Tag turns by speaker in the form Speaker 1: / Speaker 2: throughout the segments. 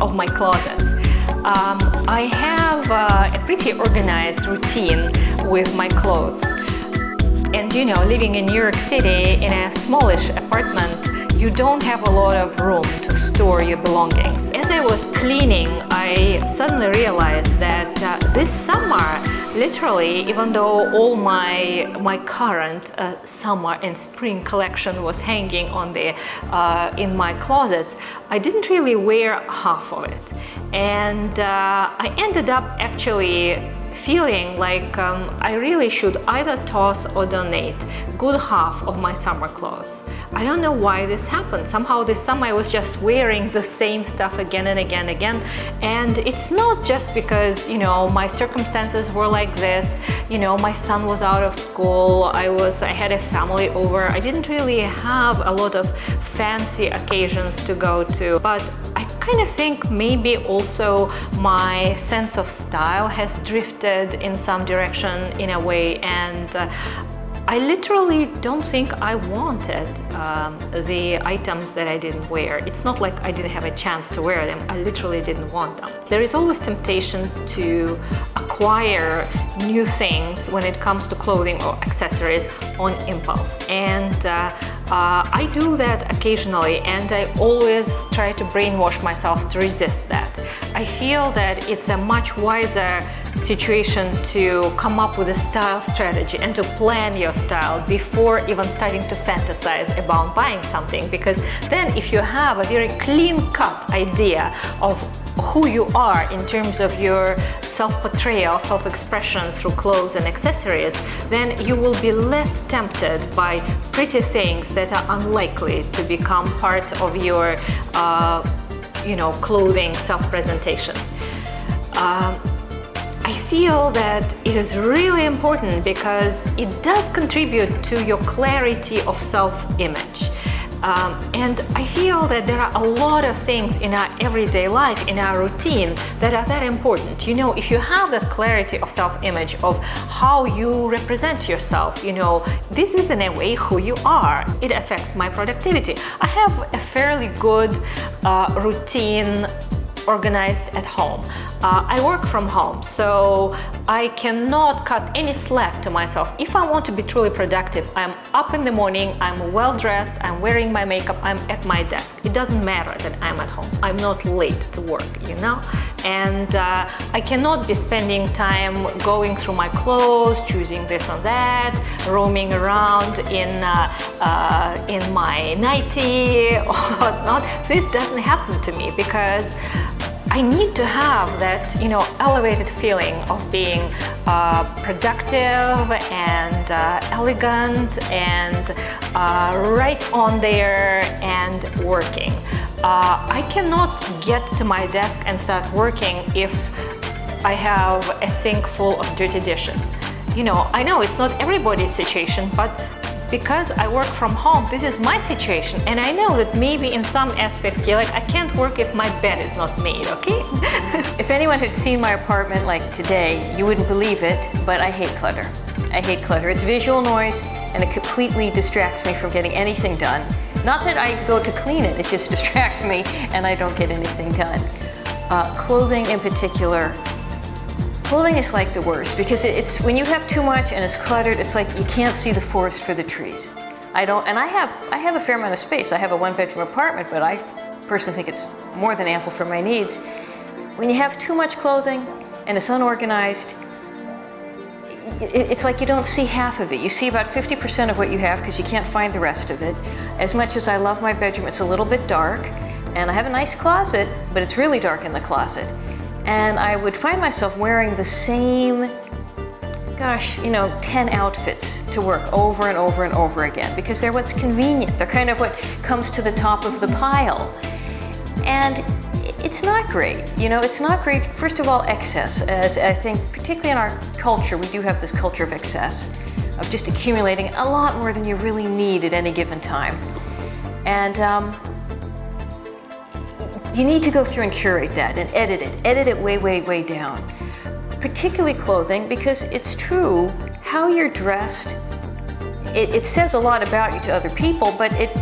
Speaker 1: of my closets. I have a pretty organized routine with my clothes. And you know, living in New York City in a smallish apartment, you don't have a lot of room to store your belongings. As I was cleaning, I suddenly realized that this summer, literally, even though all my current summer and spring collection was hanging on the in my closets, I didn't really wear half of it. And I ended up actually feeling like I really should either toss or donate good half of my summer clothes. I don't know why this happened. Somehow this summer I was just wearing the same stuff again and again and again. And it's not just because, you know, my circumstances were like this. You know, my son was out of school. I had a family over. I didn't really have a lot of fancy occasions to go to, but I kind of think maybe also my sense of style has drifted in some direction in a way, and I literally don't think I wanted the items that I didn't wear. It's not like I didn't have a chance to wear them. I literally didn't want them. There is always temptation to acquire new things when it comes to clothing or accessories on impulse. And I do that occasionally, and I always try to brainwash myself to resist that. I feel that it's a much wiser situation to come up with a style strategy and to plan your style before even starting to fantasize about buying something, because then if you have a very clean-cut idea of who you are in terms of your self-portrayal, self-expression through clothes and accessories, then you will be less tempted by pretty things that are unlikely to become part of your clothing self-presentation. I feel that it is really important because it does contribute to your clarity of self-image. And I feel that there are a lot of things in our everyday life, in our routine, that are that important. You know, if you have that clarity of self-image, of how you represent yourself, you know, this is in a way who you are. It affects my productivity. I have a fairly good routine organized at home. I work from home, so I cannot cut any slack to myself. If I want to be truly productive, I'm up in the morning, I'm well dressed, I'm wearing my makeup, I'm at my desk. It doesn't matter that I'm at home. I'm not late to work, you know? And I cannot be spending time going through my clothes, choosing this or that, roaming around in my nightie or whatnot. This doesn't happen to me because I need to have that, you know, elevated feeling of being productive and elegant and right on there and working. I cannot get to my desk and start working if I have a sink full of dirty dishes. You know, I know it's not everybody's situation, but because I work from home, this is my situation, and I know that maybe in some aspects, like I can't work if my bed is not made, okay?
Speaker 2: If anyone had seen my apartment like today, you wouldn't believe it, but I hate clutter. I hate clutter. It's visual noise, and it completely distracts me from getting anything done. Not that I go to clean it, it just distracts me, and I don't get anything done. Clothing in particular. Clothing is like the worst because it's when you have too much and it's cluttered, it's like you can't see the forest for the trees. I have a fair amount of space. I have a one-bedroom apartment, but I personally think it's more than ample for my needs. When you have too much clothing and it's unorganized, it's like you don't see half of it. You see about 50% of what you have because you can't find the rest of it. As much as I love my bedroom, it's a little bit dark, and I have a nice closet, but it's really dark in the closet. And I would find myself wearing the same, 10 outfits to work over and over and over again because they're what's convenient. They're kind of what comes to the top of the pile. And it's not great. You know, it's not great, first of all, excess. As I think, particularly in our culture, we do have this culture of excess, of just accumulating a lot more than you really need at any given time. And you need to go through and curate that and edit it way, way, way down. Particularly clothing, because it's true, how you're dressed, it says a lot about you to other people, but it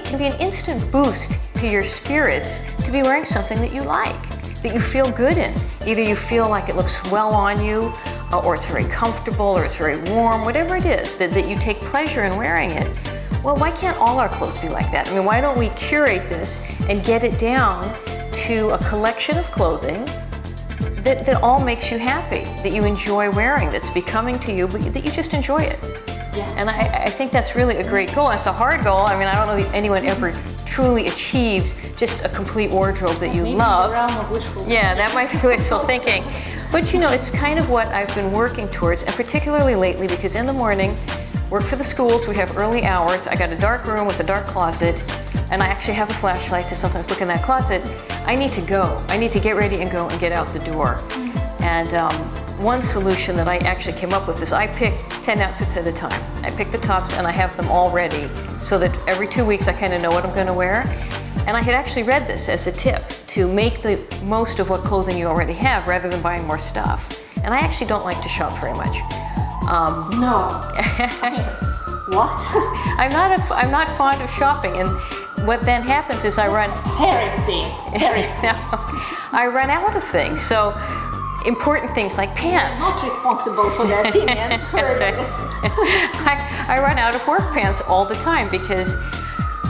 Speaker 2: can be an instant boost to your spirits to be wearing something that you like. that you feel good in. Either you feel like it looks well on you, or it's very comfortable, or it's very warm, whatever it is, that you take pleasure in wearing it. Well, why can't all our clothes be like that? I mean, why don't we curate this and get it down to a collection of clothing that all makes you happy, that you enjoy wearing, that's becoming to you, but that you just enjoy it.
Speaker 1: Yeah.
Speaker 2: And I think that's really a great goal. It's a hard goal. I mean, I don't know that anyone ever truly achieves just a complete wardrobe that you love. Yeah, that might be wishful thinking. But you know, it's kind of what I've been working towards, and particularly lately, because in the morning, work for the schools, we have early hours. I got a dark room with a dark closet, and I actually have a flashlight to sometimes look in that closet. I need to go. I need to get ready and go and get out the door. And one solution that I actually came up with is I pick 10 outfits at a time. I pick the tops and I have them all ready so that every 2 weeks I kind of know what I'm going to wear. And I had actually read this as a tip to make the most of what clothing you already have rather than buying more stuff. And I actually don't like to shop very much.
Speaker 1: No. What?
Speaker 2: I'm not fond of shopping, and what then happens is I run
Speaker 1: Heresy.
Speaker 2: I run out of things. So important things like pants.
Speaker 1: Not responsible for the opinions.
Speaker 2: I run out of work pants all the time because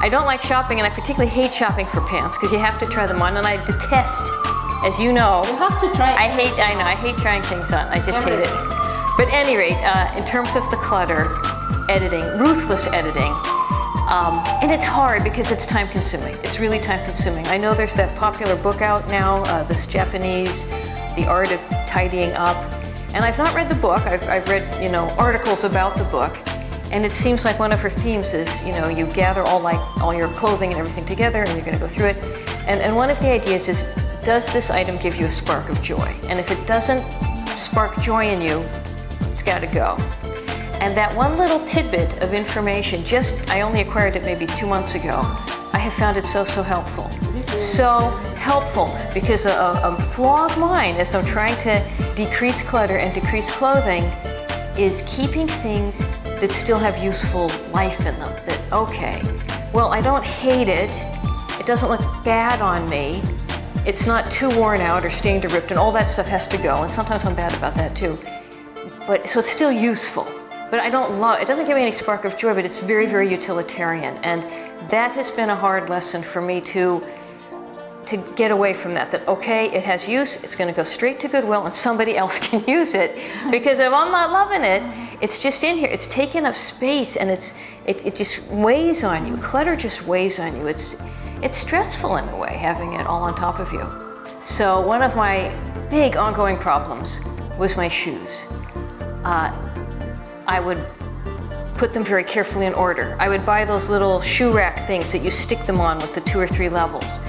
Speaker 2: I don't like shopping, and I particularly hate shopping for pants because you have to try them on, and I detest, as you know.
Speaker 1: You have to try.
Speaker 2: I hate trying things on. I just hate it. But at any rate, in terms of the clutter, editing, ruthless editing, and it's hard because it's time consuming. It's really time consuming. I know there's that popular book out now, this Japanese, The Art of Tidying Up. And I've not read the book. I've read, you know, articles about the book. And it seems like one of her themes is, you know, you gather all your clothing and everything together and you're going to go through it. And one of the ideas is, does this item give you a spark of joy? And if it doesn't spark joy in you, it's got to go. And that one little tidbit of information, I only acquired it maybe 2 months ago. I have found it so helpful. So helpful, because a flaw of mine as I'm trying to decrease clutter and decrease clothing is keeping things that still have useful life in them. That, okay, well, I don't hate it. It doesn't look bad on me. It's not too worn out or stained or ripped, and all that stuff has to go. And sometimes I'm bad about that too. But so it's still useful. But I don't love it. Doesn't give me any spark of joy, but it's very utilitarian. And that has been a hard lesson for me to get away from that. That, okay, it has use, it's going to go straight to Goodwill and somebody else can use it. Because if I'm not loving it, it's just in here. It's taking up space, and it just weighs on you. Clutter just weighs on you. It's stressful in a way, having it all on top of you. So one of my big ongoing problems was my shoes. I would put them very carefully in order. I would buy those little shoe rack things that you stick them on with the 2 or 3 levels.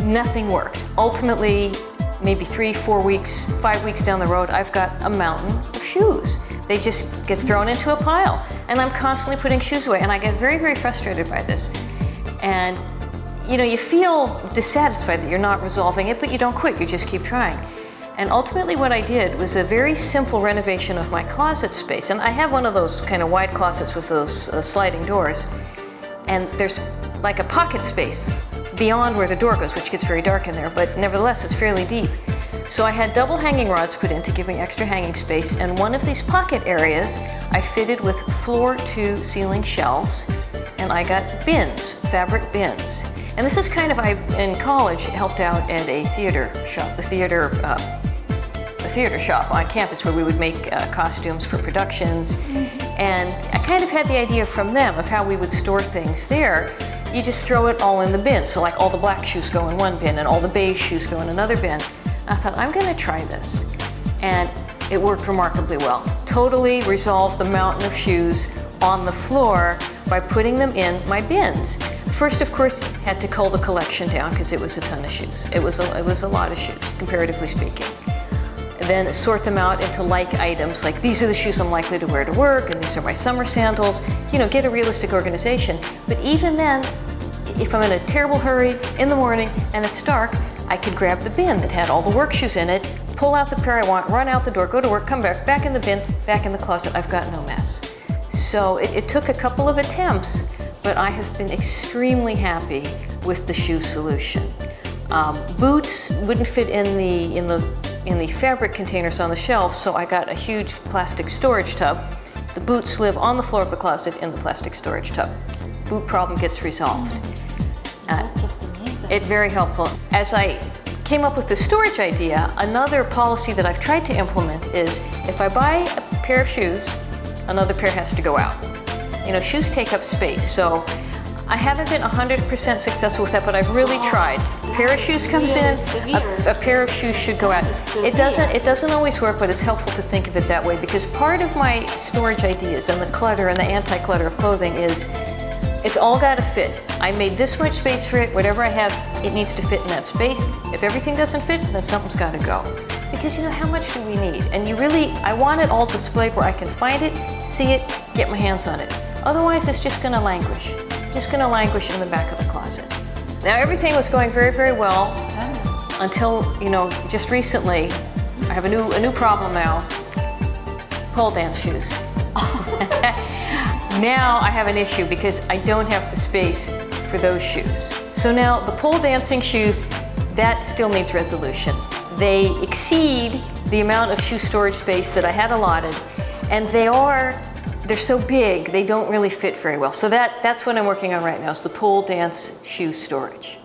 Speaker 2: Nothing worked. Ultimately, maybe 3, 4 weeks, 5 weeks down the road, I've got a mountain of shoes. They just get thrown into a pile, and I'm constantly putting shoes away, and I get very frustrated by this. And you know, you feel dissatisfied that you're not resolving it, but you don't quit, you just keep trying. And ultimately what I did was a very simple renovation of my closet space. And I have one of those kind of wide closets with those sliding doors. And there's like a pocket space beyond where the door goes, which gets very dark in there, but nevertheless, it's fairly deep. So I had double hanging rods put in to give me extra hanging space. And one of these pocket areas I fitted with floor to ceiling shelves. And I got bins, fabric bins. And this is kind of, I, in college, helped out at a theater shop, the theater shop on campus where we would make costumes for productions. And I kind of had the idea from them of how we would store things there. You just throw it all in the bin. So like all the black shoes go in one bin and all the beige shoes go in another bin. And I thought, I'm gonna try this. And it worked remarkably well. Totally resolved the mountain of shoes on the floor by putting them in my bins. First, of course, had to cull the collection down because it was a ton of shoes. It was a lot of shoes, comparatively speaking. And then sort them out into like items, like these are the shoes I'm likely to wear to work, and these are my summer sandals. You know, get a realistic organization. But even then, if I'm in a terrible hurry in the morning and it's dark, I could grab the bin that had all the work shoes in it, pull out the pair I want, run out the door, go to work, come back in the bin, back in the closet. I've got no mess. So it took a couple of attempts, but I have been extremely happy with the shoe solution. Boots wouldn't fit in the fabric containers on the shelves, so I got a huge plastic storage tub. The boots live on the floor of the closet in the plastic storage tub. Boot problem gets resolved.
Speaker 1: That's just amazing.
Speaker 2: It's very helpful. As I came up with the storage idea, another policy that I've tried to implement is if I buy a pair of shoes, another pair has to go out. You know, shoes take up space, so I haven't been 100% successful with that, but I've really tried. A pair of shoes comes in, a pair of shoes should go out. It doesn't always work, but it's helpful to think of it that way, because part of my storage ideas and the clutter and the anti-clutter of clothing is it's all got to fit. I made this much space for it. Whatever I have, it needs to fit in that space. If everything doesn't fit, then something's got to go. Because, you know, how much do we need? And I want it all displayed where I can find it, see it, get my hands on it. Otherwise, it's just going to languish. Just going to languish in the back of the closet. Now, everything was going very, very well until, you know, just recently, I have a new problem now. Pole dance shoes. Now I have an issue because I don't have the space for those shoes. So now the pole dancing shoes, that still needs resolution. They exceed the amount of shoe storage space that I had allotted, and they're so big, they don't really fit very well. So that's what I'm working on right now, is the pole dance shoe storage.